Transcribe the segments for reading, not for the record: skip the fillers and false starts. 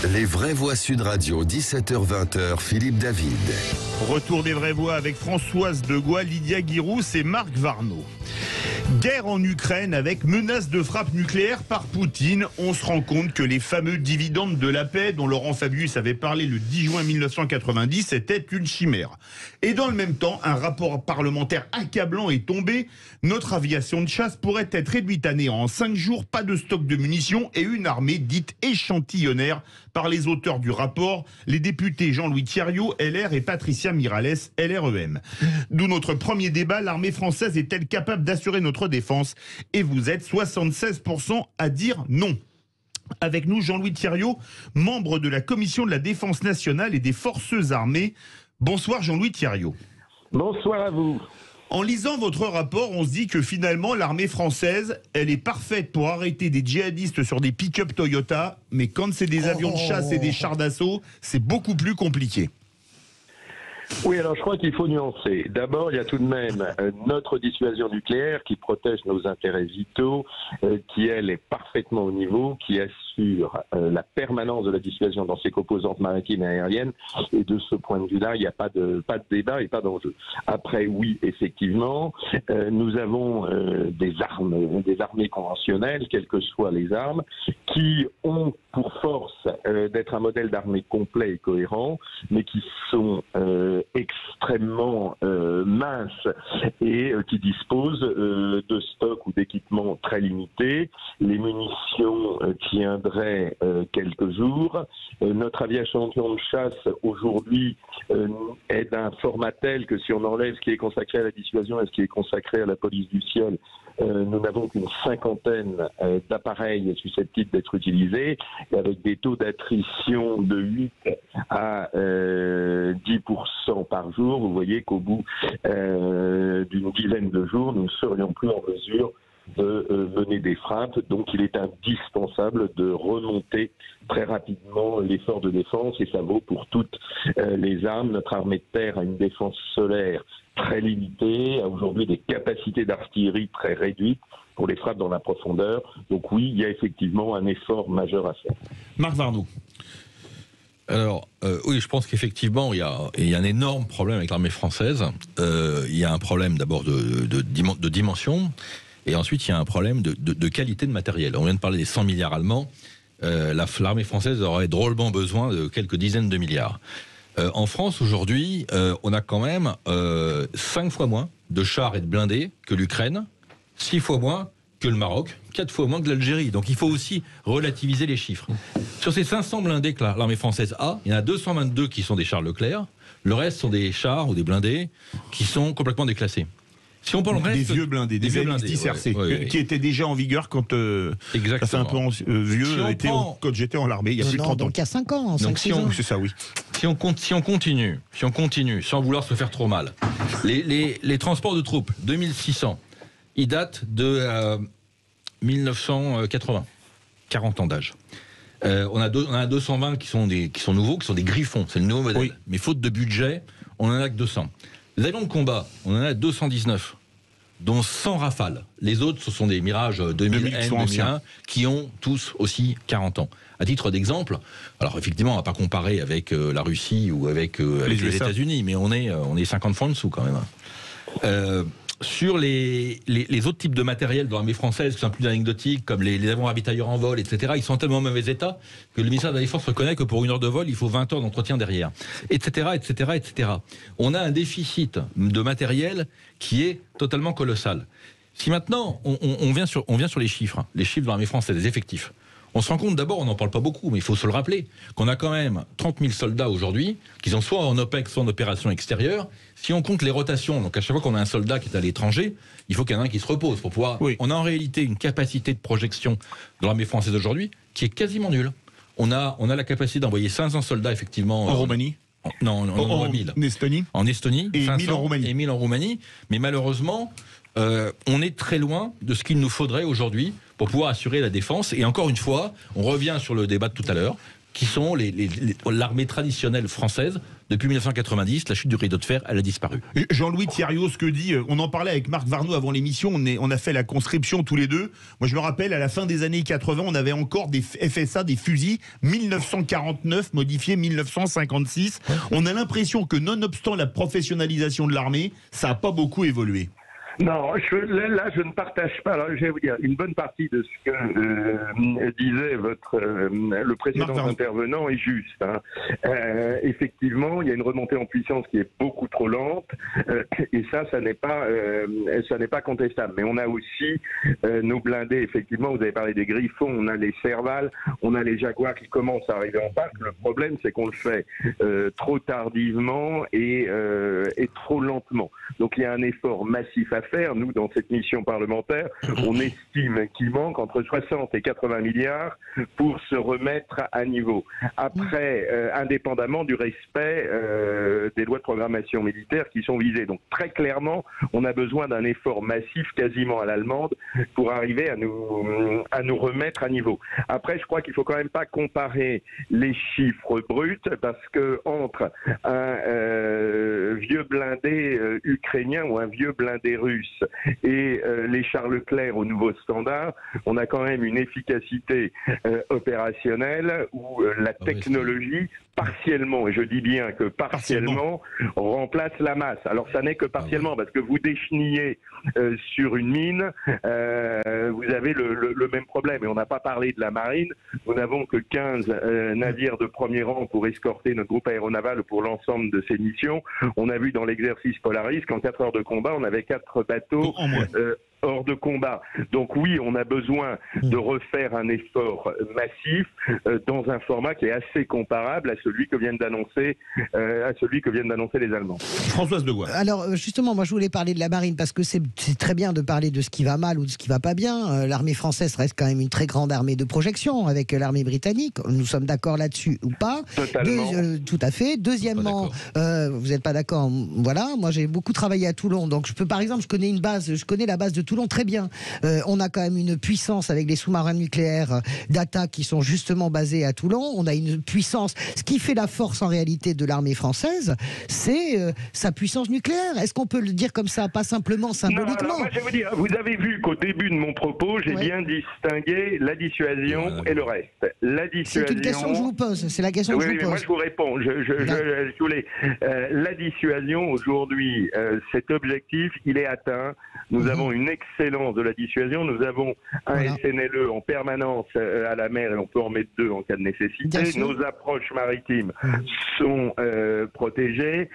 Les vraies voix Sud Radio, 17h-20h, Philippe David. Retour des vraies voix avec Françoise Degois, Lydia Guirousse et Marc Varnaud. Guerre en Ukraine avec menace de frappe nucléaire par Poutine. On se rend compte que les fameux dividendes de la paix dont Laurent Fabius avait parlé le 10 juin 1990 étaient une chimère. Et dans le même temps, un rapport parlementaire accablant est tombé. Notre aviation de chasse pourrait être réduite à néant en 5 jours, pas de stock de munitions et une armée dite échantillonnaire par les auteurs du rapport, les députés Jean-Louis Thierriot, LR et Patricia Miralles, LREM. D'où notre premier débat, l'armée française est-elle capable d'assurer notre défense? Et vous êtes 76% à dire non. Avec nous, Jean-Louis Thierriot, membre de la Commission de la Défense nationale et des Forces armées. Bonsoir Jean-Louis Thierriot. Bonsoir à vous. En lisant votre rapport, on se dit que finalement, l'armée française, elle est parfaite pour arrêter des djihadistes sur des pick-up Toyota, mais quand c'est des avions de chasse et des chars d'assaut, c'est beaucoup plus compliqué. Oui, alors je crois qu'il faut nuancer. D'abord, il y a tout de même notre dissuasion nucléaire qui protège nos intérêts vitaux, qui, elle, est parfaitement au niveau, qui assure la permanence de la dissuasion dans ses composantes maritimes et aériennes. Et de ce point de vue-là, il n'y a pas de débat et pas d'enjeu. Après, oui, effectivement, nous avons des armées conventionnelles, quelles que soient les armes, qui ont pour force d'être un modèle d'armée complet et cohérent, mais qui sont extrêmement minces et qui disposent de stocks ou d'équipements très limités. Les munitions tiendraient quelques jours. Notre aviation de chasse aujourd'hui est d'un format tel que si on enlève ce qui est consacré à la dissuasion et ce qui est consacré à la police du ciel, nous n'avons qu'une 50aine d'appareils susceptibles d'être utilisés, avec des taux d'attrition de 8 à 10% par jour. Vous voyez qu'au bout d'une dizaine de jours, nous ne serions plus en mesure de mener des frappes. Donc il est indispensable de remonter très rapidement l'effort de défense, et ça vaut pour toutes les armes. Notre armée de terre a une défense solaire très limitée, a aujourd'hui des capacités d'artillerie très réduites pour les frappes dans la profondeur. Donc oui, il y a effectivement un effort majeur à faire. Marc Varnaud. Alors, oui, je pense qu'effectivement, il y a un énorme problème avec l'armée française. Il y a un problème d'abord de dimension, et ensuite il y a un problème de qualité de matériel. On vient de parler des 100 milliards allemands. L'armée française aurait drôlement besoin de quelques dizaines de milliards. En France, aujourd'hui, on a quand même 5 fois moins de chars et de blindés que l'Ukraine, 6 fois moins que le Maroc, 4 fois moins que l'Algérie. Donc il faut aussi relativiser les chiffres. Sur ces 500 blindés que l'armée française a, il y en a 222 qui sont des chars Leclerc. Le reste sont des chars ou des blindés qui sont complètement déclassés. Si on parle des vieux blindés, des MX-10 RC, qui étaient déjà en vigueur quand ça fait un peu vieux, quand j'étais en armée, il y a plus de 30 ans. Donc il y a 5 ans, donc c'est ça, oui. Si on continue, sans vouloir se faire trop mal, les transports de troupes, 2600, ils datent de 1980, 40 ans d'âge. On a 220 qui sont nouveaux, qui sont des Griffons, c'est le nouveau modèle. Oui. Mais faute de budget, on en a que 200. Les avions de combat, on en a 219, dont 100 Rafales. Les autres, ce sont des Mirage 2000, 2001, qui ont tous aussi 40 ans. À titre d'exemple, alors effectivement, on ne va pas comparer avec la Russie ou avec les États-Unis, mais on est 50 fois en dessous quand même. Sur les autres types de matériel de l'armée française qui sont plus anecdotiques, comme les avions ravitailleurs en vol, etc., ils sont en tellement mauvais état que le ministère de la Défense reconnaît que pour 1 heure de vol, il faut 20 heures d'entretien derrière, etc., etc., etc. On a un déficit de matériel qui est totalement colossal. Si maintenant, on vient sur les chiffres de l'armée française, des effectifs, on se rend compte, d'abord, on n'en parle pas beaucoup, mais il faut se le rappeler, qu'on a quand même 30 000 soldats aujourd'hui, qui sont soit en OPEX, soit en opération extérieure. Si on compte les rotations, donc à chaque fois qu'on a un soldat qui est à l'étranger, il faut qu'il y en ait un qui se repose pour pouvoir... Oui. On a en réalité une capacité de projection de l'armée française aujourd'hui qui est quasiment nulle. On a la capacité d'envoyer 500 soldats, effectivement... En Roumanie ? Non, on envoie 1000. En Estonie ? En Estonie. Et 1000 en Roumanie. Et 1000 en Roumanie. Mais malheureusement, on est très loin de ce qu'il nous faudrait aujourd'hui pour pouvoir assurer la défense. Et encore une fois, on revient sur le débat de tout à l'heure, qui sont l'armée traditionnelle française Depuis 1990, la chute du rideau de fer, elle a disparu. Jean-Louis Thierriot, ce que dit, on en parlait avec Marc Varnaud avant l'émission, on a fait la conscription tous les deux. Moi je me rappelle, à la fin des années 80, on avait encore des FSA, des fusils 1949 modifiés 1956. On a l'impression que nonobstant la professionnalisation de l'armée, ça n'a pas beaucoup évolué. Non, là, je ne partage pas. Alors, je vais vous dire, une bonne partie de ce que disait le précédent intervenant est juste. Hein. Effectivement, il y a une remontée en puissance qui est beaucoup trop lente, et ça n'est pas contestable. Mais on a aussi nos blindés. Effectivement, vous avez parlé des Griffons, on a les Serval, on a les Jaguars qui commencent à arriver en parc. Le problème, c'est qu'on le fait trop tardivement et trop lentement. Donc, il y a un effort massif à faire. Nous, dans cette mission parlementaire, on estime qu'il manque entre 60 et 80 milliards pour se remettre à niveau. Après, indépendamment du respect des lois de programmation militaire qui sont visées. Donc très clairement, on a besoin d'un effort massif, quasiment à l'allemande, pour arriver à nous remettre à niveau. Après, je crois qu'il faut quand même pas comparer les chiffres bruts, parce que entre un vieux blindé ukrainien ou un vieux blindé russe et les Charles Leclerc au nouveau standard, on a quand même une efficacité opérationnelle où la technologie partiellement, et je dis bien que partiellement, remplace la masse. Alors ça n'est que partiellement, parce que vous décheniez sur une mine, vous avez le même problème. Et on n'a pas parlé de la marine, nous n'avons que 15 navires de premier rang pour escorter notre groupe aéronaval pour l'ensemble de ces missions. On a vu dans l'exercice Polaris qu'en 4 heures de combat, on avait 4 bateaux hors de combat. Donc oui, on a besoin de refaire un effort massif dans un format qui est assez comparable à celui que viennent d'annoncer les Allemands. Françoise de Gouas. Alors justement, moi je voulais parler de la marine parce que c'est très bien de parler de ce qui va mal ou de ce qui va pas bien. L'armée française reste quand même une très grande armée de projection avec l'armée britannique. Nous sommes d'accord là-dessus ou pas? Totalement. Tout à fait. Deuxièmement, vous n'êtes pas d'accord? Voilà, moi j'ai beaucoup travaillé à Toulon, donc je peux, par exemple, je connais la base de Toulon très bien. On a quand même une puissance avec les sous-marins nucléaires d'attaque qui sont justement basés à Toulon. On a une puissance. Ce qui fait la force en réalité de l'armée française, c'est sa puissance nucléaire. Est-ce qu'on peut le dire comme ça, pas simplement symboliquement? Non, alors moi, je vais vous dire, vous avez vu qu'au début de mon propos, j'ai bien distingué la dissuasion et le reste. La dissuasion. C'est une question que je vous pose. C'est la question que je vous pose. Moi, je vous réponds. La dissuasion aujourd'hui, cet objectif, il est atteint. Nous avons une excellence de la dissuasion. Nous avons un SNLE en permanence à la mer et on peut en mettre 2 en cas de nécessité. Nos approches maritimes sont protégées.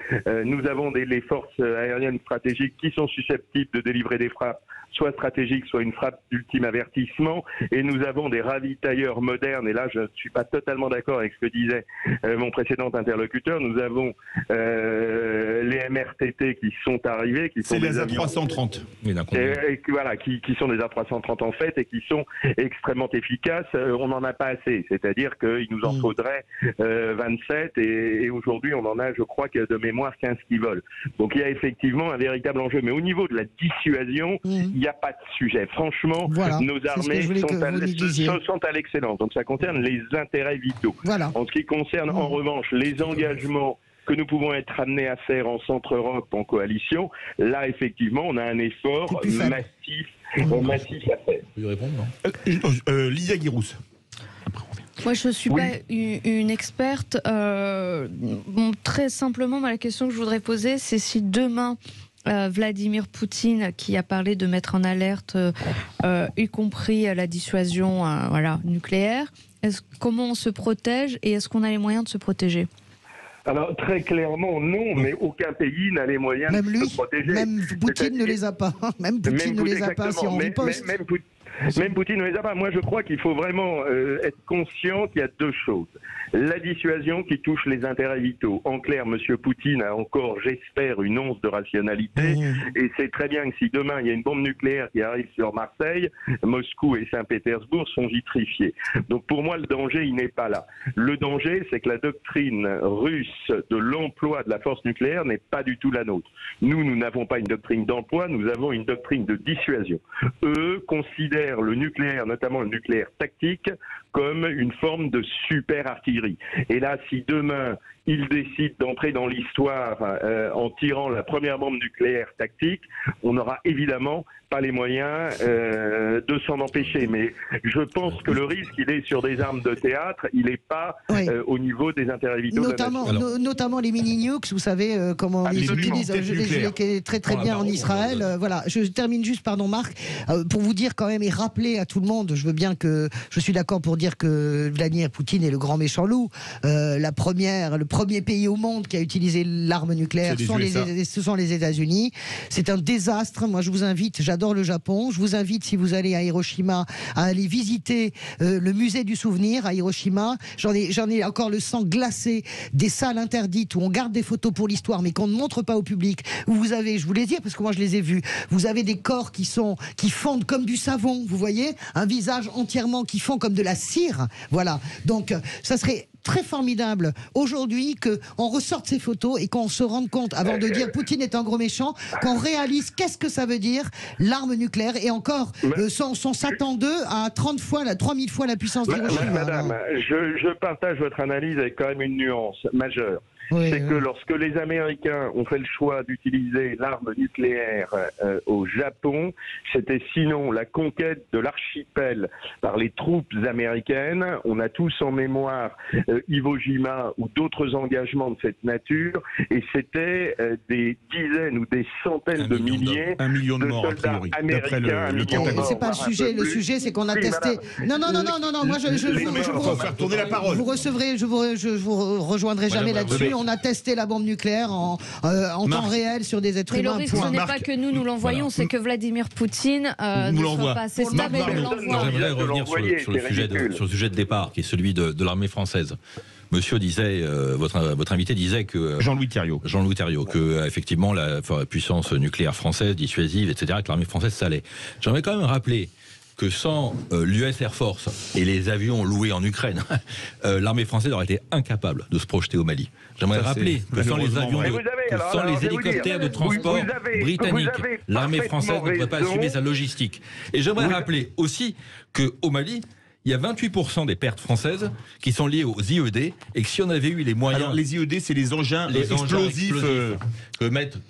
Nous avons les forces aériennes stratégiques qui sont susceptibles de délivrer des frappes, soit stratégiques, soit une frappe d'ultime avertissement. Et nous avons des ravitailleurs modernes. Et là, je ne suis pas totalement d'accord avec ce que disait mon précédent interlocuteur. Nous avons les MRTT qui sont arrivés, qui sont des avions A330. Qui sont des A330 en fait et qui sont extrêmement efficaces. On n'en a pas assez. C'est-à-dire qu'il nous en faudrait 27 et aujourd'hui on en a, je crois, que de mémoire 15 qui volent. Donc il y a effectivement un véritable enjeu. Mais au niveau de la dissuasion, il n'y a pas de sujet. Franchement, nos armées sont à l'excellence. Donc ça concerne les intérêts vitaux. En ce qui concerne en revanche les engagements que nous pouvons être amenés à faire en Centre-Europe, en coalition, là effectivement on a un effort massif à faire. Vous lui répondre, non Lydia Guirousse. Moi, je ne suis pas une experte. Très simplement, la question que je voudrais poser, c'est si demain, Vladimir Poutine, qui a parlé de mettre en alerte, y compris la dissuasion nucléaire, comment on se protège et est-ce qu'on a les moyens de se protéger ? Alors très clairement non, mais aucun pays n'a les moyens de se protéger. Même Poutine ne les a pas. Même Poutine ne les a pas si on riposte. Même Poutine ne les a pas. Moi, je crois qu'il faut vraiment être conscient qu'il y a 2 choses. La dissuasion qui touche les intérêts vitaux. En clair, M. Poutine a encore, j'espère, une once de rationalité. Et c'est très bien que si demain, il y a une bombe nucléaire qui arrive sur Marseille, Moscou et Saint-Pétersbourg sont vitrifiés. Donc pour moi, le danger, il n'est pas là. Le danger, c'est que la doctrine russe de l'emploi de la force nucléaire n'est pas du tout la nôtre. Nous n'avons pas une doctrine d'emploi, nous avons une doctrine de dissuasion. Eux considèrent le nucléaire, notamment le nucléaire tactique, comme une forme de super artillerie. Et là, si demain, il décide d'entrer dans l'histoire en tirant la première bombe nucléaire tactique, on n'aura évidemment pas les moyens de s'en empêcher. Mais je pense que le risque, il est sur des armes de théâtre, il n'est pas au niveau des intérêts vitaux notamment les mini-nukes, vous savez comment on les utilise. Je les très très bien en Israël. Voilà, je termine juste, pardon Marc, pour vous dire quand même et rappeler à tout le monde, je suis d'accord pour dire que Vladimir Poutine est le grand méchant loup. Le premier pays au monde qui a utilisé l'arme nucléaire, ce sont les États-Unis. C'est un désastre. Moi, je vous invite, j'adore le Japon. Je vous invite, si vous allez à Hiroshima, à aller visiter le musée du souvenir à Hiroshima. J'en ai encore le sang glacé des salles interdites où on garde des photos pour l'histoire, mais qu'on ne montre pas au public. Où vous avez, je vous les dis parce que moi je les ai vus, vous avez des corps qui fondent comme du savon. Vous voyez, un visage entièrement qui fond comme de la cire. Voilà. Donc, ça serait très formidable aujourd'hui qu'on ressorte ces photos et qu'on se rende compte, avant de dire Poutine est un gros méchant, qu'on réalise qu'est-ce que ça veut dire l'arme nucléaire, et encore son Satan 2 à 30 fois, 3000 fois la puissance d'Hiroshima. Madame, je partage votre analyse avec quand même une nuance majeure. C'est que lorsque les Américains ont fait le choix d'utiliser l'arme nucléaire au Japon, c'était sinon la conquête de l'archipel par les troupes américaines. On a tous en mémoire Iwo Jima ou d'autres engagements de cette nature, et c'était des dizaines ou des centaines de milliers de morts, soldats américains. C'est pas le sujet. Le sujet, c'est qu'on a testé. Non. Moi, faut faire tourner la parole. Vous recevrez. Je vous rejoindrai jamais là-dessus. On a testé la bombe nucléaire en temps réel sur des êtres humains. Mais le risque, ce n'est pas que nous l'envoyons, c'est que Vladimir Poutine ne soit pas assez stable et nous l'envoie. J'aimerais revenir sur le sujet de départ, qui est celui de l'armée française. Monsieur disait, votre invité disait que Jean-Louis Thériault, que effectivement la puissance nucléaire française, dissuasive, etc., que l'armée française ça allait. J'aimerais quand même rappeler que sans l'US Air Force et les avions loués en Ukraine, l'armée française aurait été incapable de se projeter au Mali. J'aimerais rappeler que sans les avions, sans les hélicoptères de transport britanniques, l'armée française ne pourrait pas assumer sa logistique. Et j'aimerais rappeler aussi qu'au Mali, il y a 28% des pertes françaises qui sont liées aux IED, et que si on avait eu les moyens... Alors, les IED, c'est les engins explosifs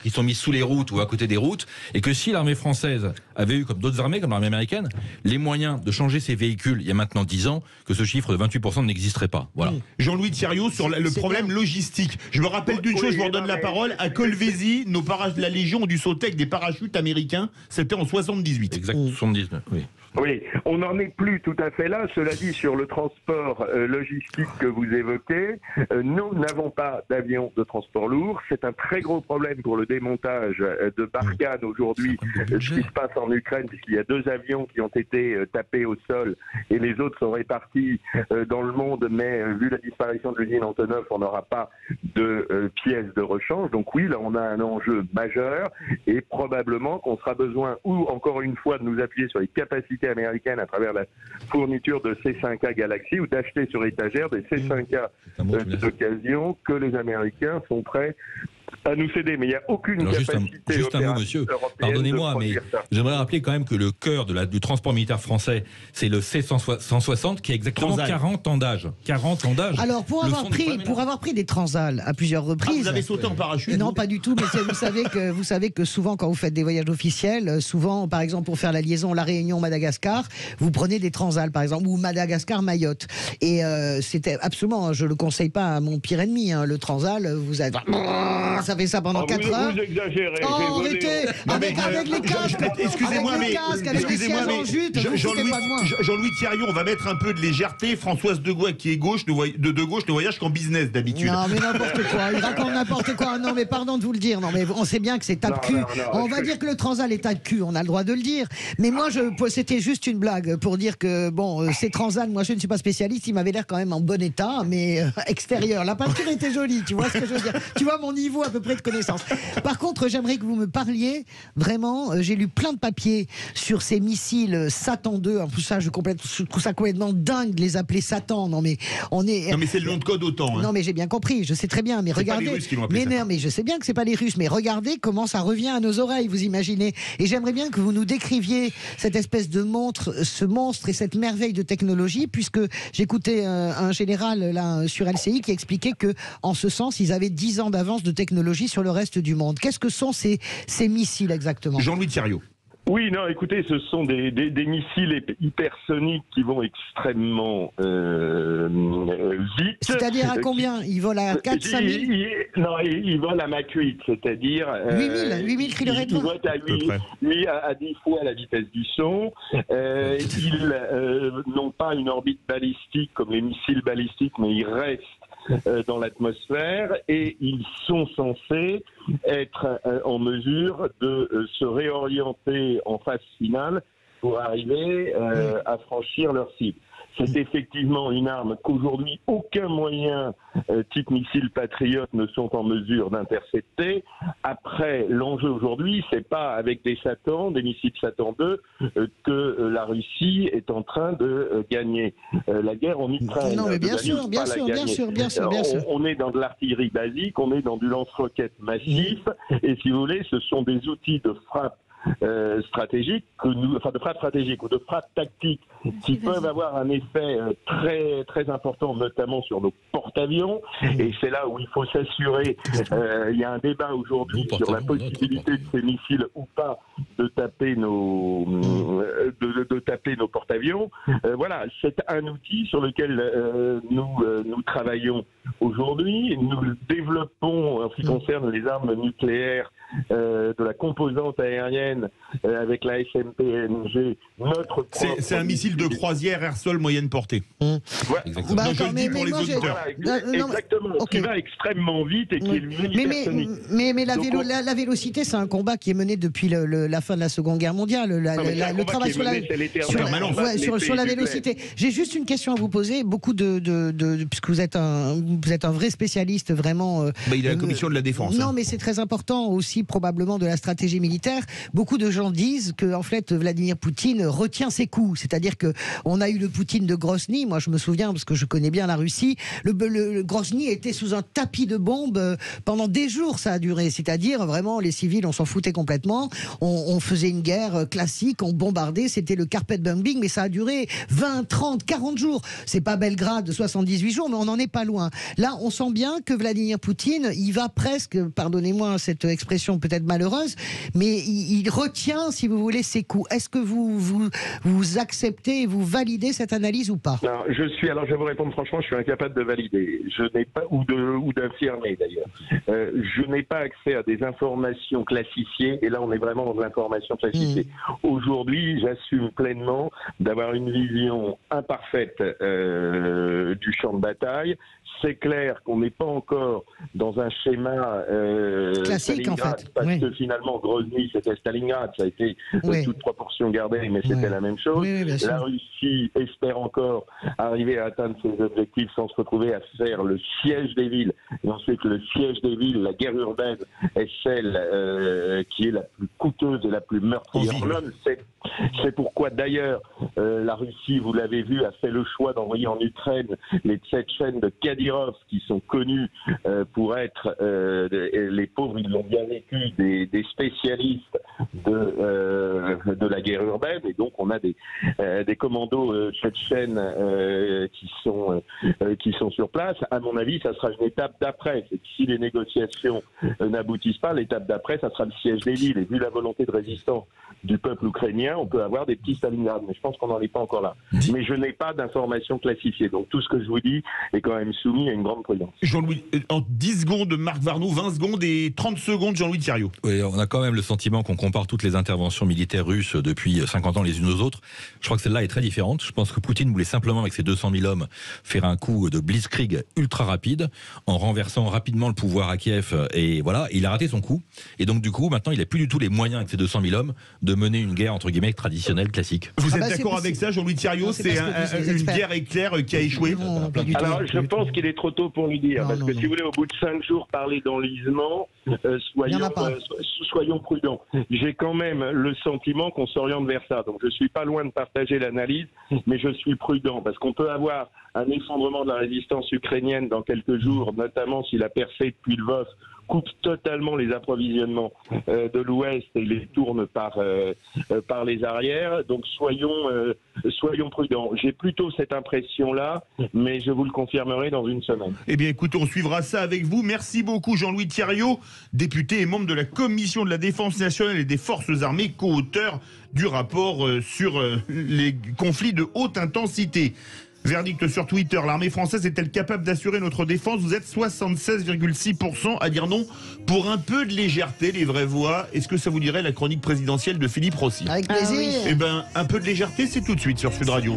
qui sont mis sous les routes ou à côté des routes, et que si l'armée française avait eu, comme d'autres armées, comme l'armée américaine, les moyens de changer ses véhicules il y a maintenant 10 ans, que ce chiffre de 28% n'existerait pas. Voilà. Jean-Louis Thériault, sur le problème logistique. Je me rappelle d'une chose, je vous redonne la parole. À Colvézi, la Légion ont dû sauter avec des parachutes américains. C'était en 78. Exact, 79, oui. Oui, on n'en est plus tout à fait là. Cela dit, sur le transport logistique que vous évoquez, nous n'avons pas d'avions de transport lourd. C'est un très gros problème pour le démontage de Barkhane aujourd'hui, ce qui se passe en Ukraine, puisqu'il y a 2 avions qui ont été tapés au sol et les autres sont répartis dans le monde. Mais vu la disparition de l'usine Antonov, on n'aura pas de pièces de rechange. Donc oui, là on a un enjeu majeur, et probablement qu'on sera besoin, ou encore une fois, de nous appuyer sur les capacités américaine à travers la fourniture de C5A Galaxy, ou d'acheter sur étagère des C5A d'occasion que les Américains sont prêts à nous céder. Mais il n'y a aucune capacité juste un mot, monsieur, pardonnez-moi, mais j'aimerais rappeler quand même que le cœur du transport militaire français, c'est le C-160 qui a exactement 40 ans d'âge. 40 ans d'âge. Alors, pour avoir pris des Transals à plusieurs reprises... vous avez sauté en parachute? Non, pas du tout, mais vous savez que souvent, quand vous faites des voyages officiels, souvent, par exemple, pour faire la liaison La Réunion-Madagascar, vous prenez des Transals, par exemple, ou Madagascar-Mayotte. Et c'était absolument, je ne le conseille pas à mon pire ennemi, le Transal, vous avez... Ça fait ça pendant 4 heures. Vous exagérez. Oh, arrêtez. Avec les casques. Excusez-moi, mais Jean-Louis Thériault, on va mettre un peu de légèreté. Françoise de Gaulle, qui est de gauche, ne voyage qu'en business d'habitude. Non, mais n'importe quoi. Il raconte n'importe quoi. Non, mais pardon de vous le dire. Non, mais on sait bien que c'est tape-cul. On va dire que le Transal est tape-cul. On a le droit de le dire. Mais moi, c'était juste une blague pour dire que, bon, ces Transal, moi, je ne suis pas spécialiste. Il m'avait l'air quand même en bon état, mais extérieur. La peinture était jolie. Tu vois ce que je veux dire? Tu vois mon niveau à peu peu de connaissances. Par contre, j'aimerais que vous me parliez vraiment. J'ai lu plein de papiers sur ces missiles Satan 2. En plus, ça, je trouve ça complètement dingue de les appeler Satan. Non, mais Non, mais c'est le nom de code autant. Hein. Non, mais j'ai bien compris. Je sais très bien. Mais regardez. Pas les Russes qui l'ont appelé mais Satan. non, mais je sais bien que c'est pas les Russes. Mais regardez comment ça revient à nos oreilles. Vous imaginez. Et j'aimerais bien que vous nous décriviez cette espèce de ce monstre et cette merveille de technologie, puisque j'écoutais un général là sur LCI qui expliquait que, en ce sens, ils avaient 10 ans d'avance de technologie sur le reste du monde. Qu'est-ce que sont ces missiles exactement? Jean-Louis Thiriot. Oui, non, écoutez, ce sont des missiles hypersoniques qui vont extrêmement vite. C'est-à-dire à combien? Ils volent à 4-5 000? Non, ils volent à Mach 8, c'est-à-dire... 8 000 km/h. Ils volent à 10 fois la vitesse du son. Ils n'ont pas une orbite balistique comme les missiles balistiques, mais ils restent dans l'atmosphère et ils sont censés être en mesure de se réorienter en phase finale pour arriver à franchir leur cible. C'est effectivement une arme qu'aujourd'hui aucun moyen type missile Patriot ne sont en mesure d'intercepter. Après, l'enjeu aujourd'hui, c'est pas avec des missiles Satan 2 que la Russie est en train de gagner la guerre en Ukraine. Non, mais bien sûr. On est dans de l'artillerie basique, on est dans du lance-roquettes massif, et si vous voulez, ce sont des outils de frappe stratégique de frappe stratégique ou de frappe tactique qui peuvent avoir un effet très très important, notamment sur nos porte-avions. Et c'est là où il faut s'assurer. Il y a un débat aujourd'hui sur la possibilité de ces missiles ou pas de taper nos porte-avions. Voilà, c'est un outil sur lequel nous travaillons aujourd'hui. Nous le développons en ce qui concerne les armes nucléaires, de la composante aérienne avec la SMP-NG. C'est un missile de croisière air-sol moyenne portée. Ouais. Exactement. Bah, je le dis pour les auditeurs. Exactement. Qui va extrêmement vite et qui est hypersonique. Mais la vélocité, c'est un combat qui est mené depuis la fin de la Seconde Guerre mondiale. Le travail sur la vélocité. J'ai juste une question à vous poser. Beaucoup puisque vous êtes un vrai spécialiste vraiment. Il est à la commission de la défense. Non, mais c'est très important aussi probablement de la stratégie militaire. Beaucoup de gens disent que en fait Vladimir Poutine retient ses coups. C'est-à-dire que on a eu le Poutine de Grozny. Moi, je me souviens parce que je connais bien la Russie. Le Grozny était sous un tapis de bombes pendant des jours. Ça a duré. C'est-à-dire vraiment les civils, on s'en foutait complètement. On faisait une guerre classique, on bombardait. C'était le carpet bombing, mais ça a duré 20, 30, 40 jours. C'est pas Belgrade de 78 jours, mais on n'en est pas loin. Là, on sent bien que Vladimir Poutine, il va presque, pardonnez-moi cette expression peut-être malheureuse, mais il retient, si vous voulez, ses coups. Est-ce que vous acceptez et vous validez cette analyse ou pas? Non, je vais vous répondre franchement, je suis incapable de valider. Je n'ai pas, ou d'infirmer d'ailleurs. Je n'ai pas accès à des informations classifiées, et là on est vraiment dans l'information classifiée. Aujourd'hui, j'assume pleinement d'avoir une vision imparfaite du champ de bataille. C'est clair qu'on n'est pas encore dans un schéma classique en fait. Parce que finalement, Grozny, c'était Stalingrad, ça a été toute proportion gardée, mais c'était la même chose. La Russie espère encore arriver à atteindre ses objectifs sans se retrouver à faire le siège des villes. Et on sait que le siège des villes, la guerre urbaine, est celle qui est la plus coûteuse et la plus meurtrière. C'est pourquoi d'ailleurs la Russie, vous l'avez vu, a fait le choix d'envoyer en Ukraine les Tchétchènes de Kadyrov, qui sont connus pour être, les pauvres, ils l'ont bien vécu, des spécialistes de la guerre urbaine. Et donc on a des commandos tchétchènes qui sont sur place. À mon avis, ça sera une étape d'après. C'est que si les négociations n'aboutissent pas, l'étape d'après, ça sera le siège des villes. Et vu la volonté de résistance du peuple ukrainien, on peut avoir des petits Stalingrad, mais je pense qu'on n'en est pas encore là. Mais je n'ai pas d'informations classifiées, donc tout ce que je vous dis est quand même soumis à une grande prudence. Jean-Louis, en 10 secondes, Marc Varnaud, 20 secondes et 30 secondes, Jean-Louis Thiriot. Oui, on a quand même le sentiment qu'on compare toutes les interventions militaires russes depuis 50 ans les unes aux autres. Je crois que celle-là est très différente. Je pense que Poutine voulait simplement, avec ses 200 000 hommes, faire un coup de blitzkrieg ultra rapide, en renversant rapidement le pouvoir à Kiev, et voilà, il a raté son coup. Et donc du coup, maintenant, il n'a plus du tout les moyens, avec ses 200 000 hommes, de mener une guerre, entre guillemets, traditionnelle, classique. Vous êtes d'accord avec ça, Jean-Louis Thiriot? C'est une guerre éclair qui a échoué? Alors, je pense qu'il est trop tôt pour le dire, parce que si vous voulez, au bout de 5 jours, parler d'enlisement, soyons prudents. J'ai quand même le sentiment qu'on s'oriente vers ça. Donc je suis pas loin de partager l'analyse, mais je suis prudent parce qu'on peut avoir un effondrement de la résistance ukrainienne dans quelques jours, notamment si la percée depuis Lvov coupe totalement les approvisionnements de l'Ouest et les tourne par les arrières. Donc soyons prudents. J'ai plutôt cette impression-là, mais je vous le confirmerai dans une semaine. Eh bien, écoutez, on suivra ça avec vous. Merci beaucoup, Jean-Louis Thiriot, député et membre de la Commission de la Défense nationale et des Forces armées, co-auteur du rapport sur les conflits de haute intensité. Verdict sur Twitter, l'armée française est-elle capable d'assurer notre défense? Vous êtes 76,6% à dire non pour un peu de légèreté, les vraies voix. Est-ce que ça vous dirait la chronique présidentielle de Philippe Rossi? Avec plaisir. Eh bien, un peu de légèreté, c'est tout de suite sur Sud Radio.